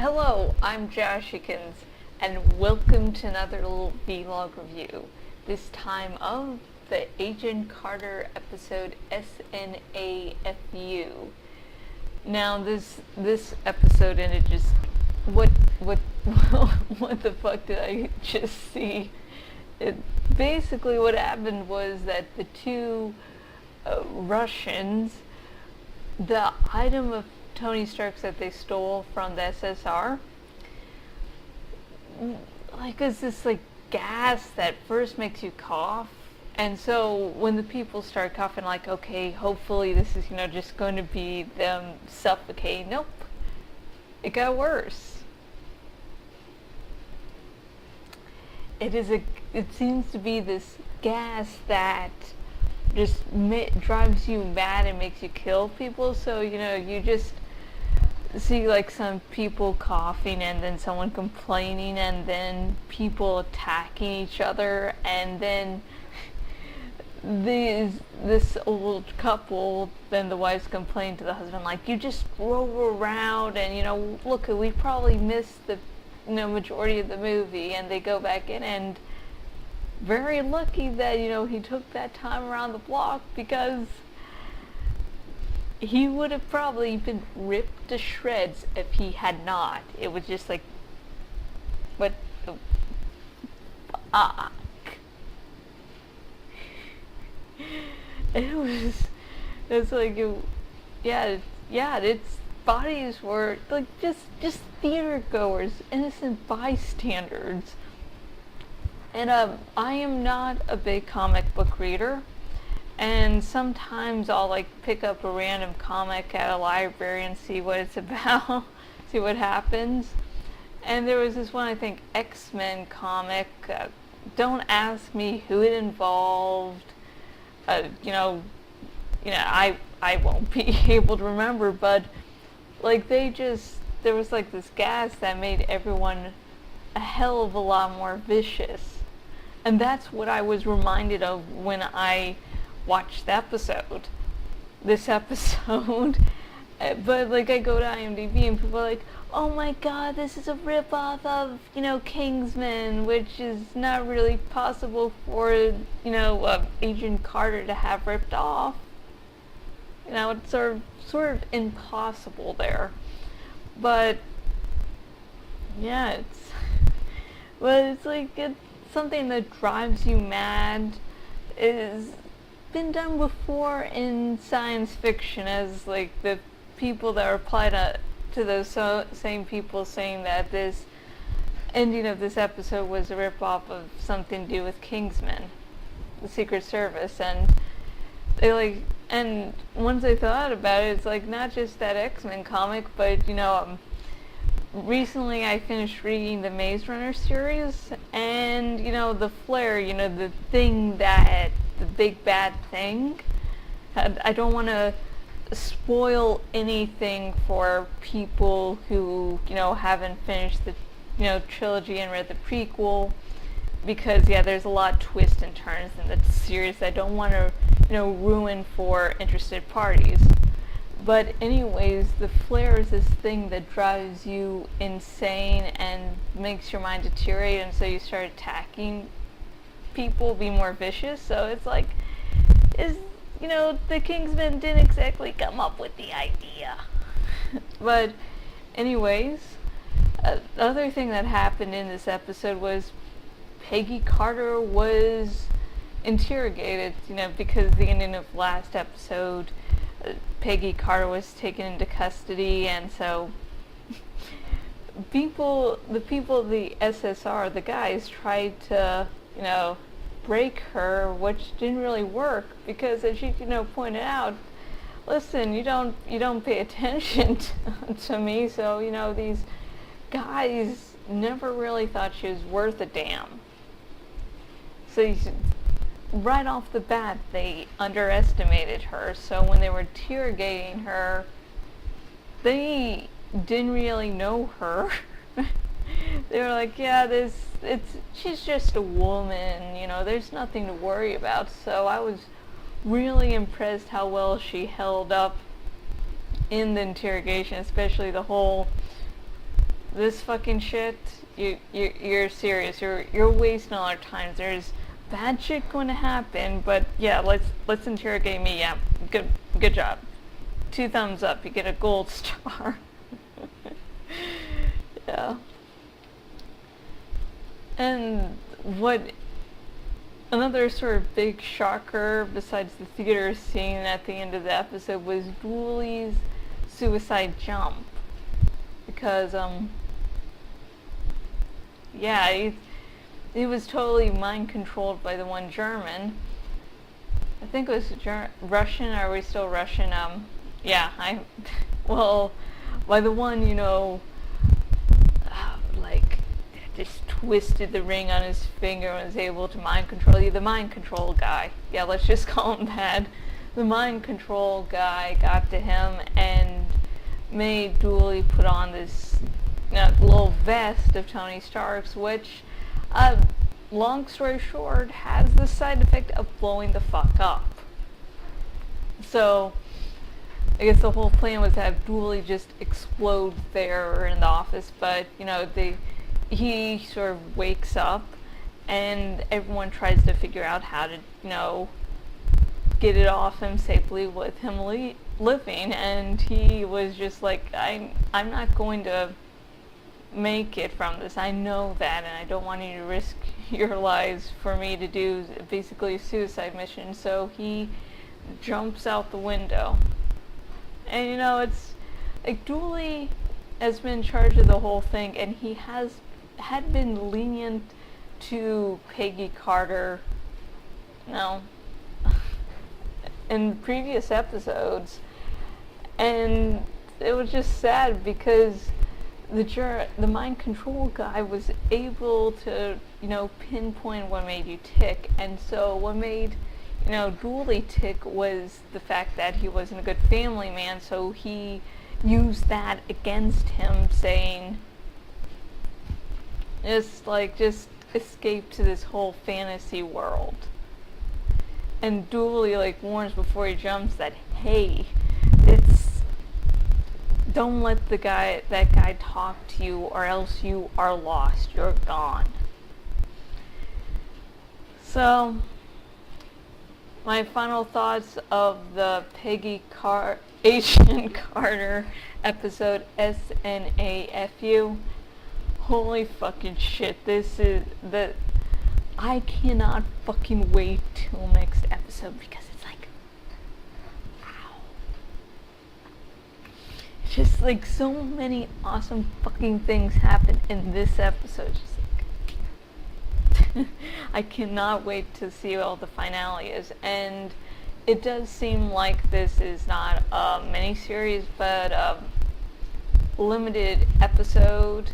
Hello, I'm jashykins, and welcome to another little vlog review. This time of the Agent Carter episode SNAFU. Now this episode, and it just what what the fuck did I just see? Basically what happened was that the two Russians, the item of Tony Stark's that they stole from the SSR, is this gas that first makes you cough. And so when the people start coughing, okay, hopefully this is just going to be them suffocating. Nope, it got worse. It seems to be this gas that just drives you mad and makes you kill people. So you just see some people coughing, and then someone complaining, and then people attacking each other, and then this old couple, then the wives complain to the husband, you just drove around, and look, we probably missed the majority of the movie. And they go back in, and very lucky that he took that time around the block, because he would have probably been ripped to shreds if he had not. It was just what the fuck? Its bodies were just theater goers, innocent bystanders. And I am not a big comic book reader, and sometimes I'll pick up a random comic at a library and see what it's about, see what happens. And there was this one, I think, X-Men comic. Don't ask me who it involved. I won't be able to remember, but there was this gas that made everyone a hell of a lot more vicious. And that's what I was reminded of when I watched this episode. But I go to IMDb, and people are oh my god, this is a rip-off of Kingsman, which is not really possible for Agent Carter to have ripped off. It's sort of impossible there. But yeah, it's something that drives you mad. Is been done before in science fiction, as the people that reply to those same people saying that this ending of this episode was a rip-off of something to do with Kingsman, the Secret Service. And they and once I thought about it, it's not just that X-Men comic, but recently I finished reading the Maze Runner series, and the flare, the thing that the big bad thing. I don't want to spoil anything for people who haven't finished the trilogy and read the prequel, because there's a lot of twists and turns in the series I don't want to ruin for interested parties. But anyways, the flare is this thing that drives you insane and makes your mind deteriorate, and so you start attacking people, be more vicious. So it's the Kingsmen didn't exactly come up with the idea. But anyways, the other thing that happened in this episode was Peggy Carter was interrogated, because the ending of last episode, Peggy Carter was taken into custody, and so the people of the SSR, the guys, tried to break her, which didn't really work, because as she pointed out, listen, you don't pay attention to me, so these guys never really thought she was worth a damn. So right off the bat, they underestimated her. So when they were interrogating her, they didn't really know her. They were she's just a woman, there's nothing to worry about. So I was really impressed how well she held up in the interrogation, especially the whole this fucking shit, you're serious. You're wasting all our time. There's bad shit going to happen, but yeah, let's interrogate me. Yeah, good job. 2 thumbs up. You get a gold star. Yeah. And what another sort of big shocker besides the theater scene at the end of the episode was Dooley's suicide jump. Because yeah, he was totally mind controlled by the one German. I think it was Russian. Are we still Russian? Yeah, well, by the one, like, just twisted the ring on his finger and was able to mind control you. The mind control guy. Yeah, let's just call him that. The mind control guy got to him and made Dooley put on this little vest of Tony Stark's, which, long story short, has the side effect of blowing the fuck up. So, I guess the whole plan was to have Dooley just explode there in the office, but, he sort of wakes up, and everyone tries to figure out how to, get it off him safely with him living, and he was just like, I'm not going to make it from this. I know that, and I don't want you to risk your lives for me to do basically a suicide mission. So he jumps out the window. And it's like Dooley has been in charge of the whole thing, and he had been lenient to Peggy Carter, in previous episodes, and it was just sad because the mind control guy was able to, pinpoint what made you tick, and so what made, Dooley tick was the fact that he wasn't a good family man, so he used that against him, saying, just escape to this whole fantasy world. And Dooley warns before he jumps that, hey, don't let that guy talk to you, or else you are lost. You're gone. So, my final thoughts of the Agent Carter episode, SNAFU. Holy fucking shit, I cannot fucking wait till next episode, because it's like, wow. Just so many awesome fucking things happen in this episode. Just I cannot wait to see what the finale is. And it does seem like this is not a miniseries, but a limited episode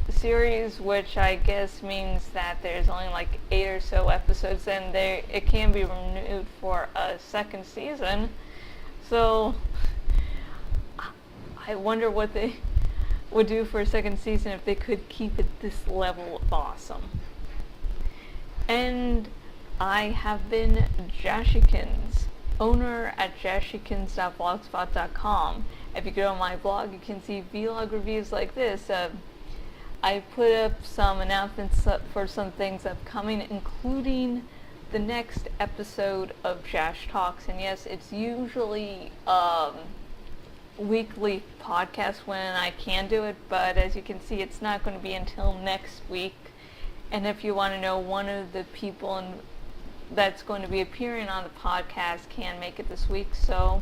series, which I guess means that there's only 8 or so episodes, and it can be renewed for a second season. So I wonder what they would do for a second season if they could keep it this level of awesome. And I have been Jashykins, owner at jashykins.blogspot.com. If you go on my blog, you can see vlog reviews like this. I put up some announcements for some things upcoming, including the next episode of Jash Talks. And yes, it's usually weekly podcast when I can do it, but as you can see, it's not going to be until next week. And if you want to know, one of the people that's going to be appearing on the podcast can't make it this week, so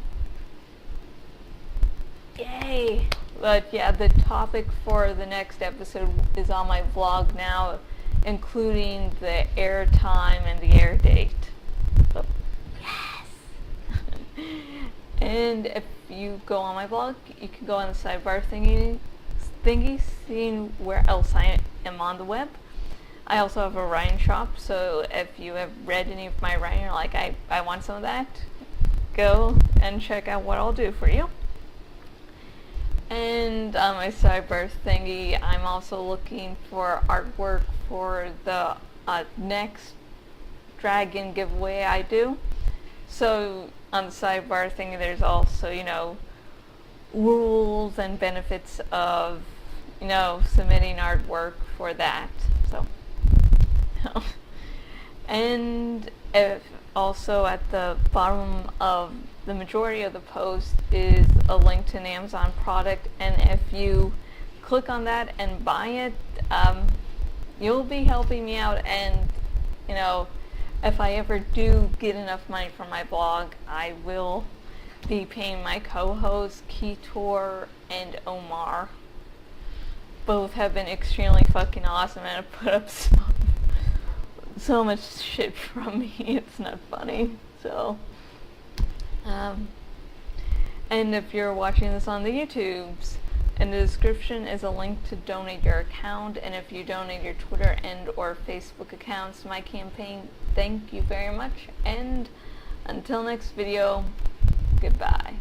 yay! But yeah, the topic for the next episode is on my blog now, including the air time and the air date. So, yes! And if you go on my blog, you can go on the sidebar thingy, seeing where else I am on the web. I also have a writing shop, so if you have read any of my writing, or I want some of that, go and check out what I'll do for you. And on my sidebar thingy, I'm also looking for artwork for the next dragon giveaway I do. So on the sidebar thingy, there's also, rules and benefits of, submitting artwork for that. So, and if also at the bottom of the majority of the post is a link to an Amazon product, and if you click on that and buy it, you'll be helping me out, and if I ever do get enough money from my blog, I will be paying my co-hosts Ketor and Omar. Both have been extremely fucking awesome and have put up so much shit from me, it's not funny. So and if you're watching this on the YouTubes, in the description is a link to donate your account, and if you donate your Twitter and or Facebook accounts to my campaign, thank you very much, and until next video, goodbye.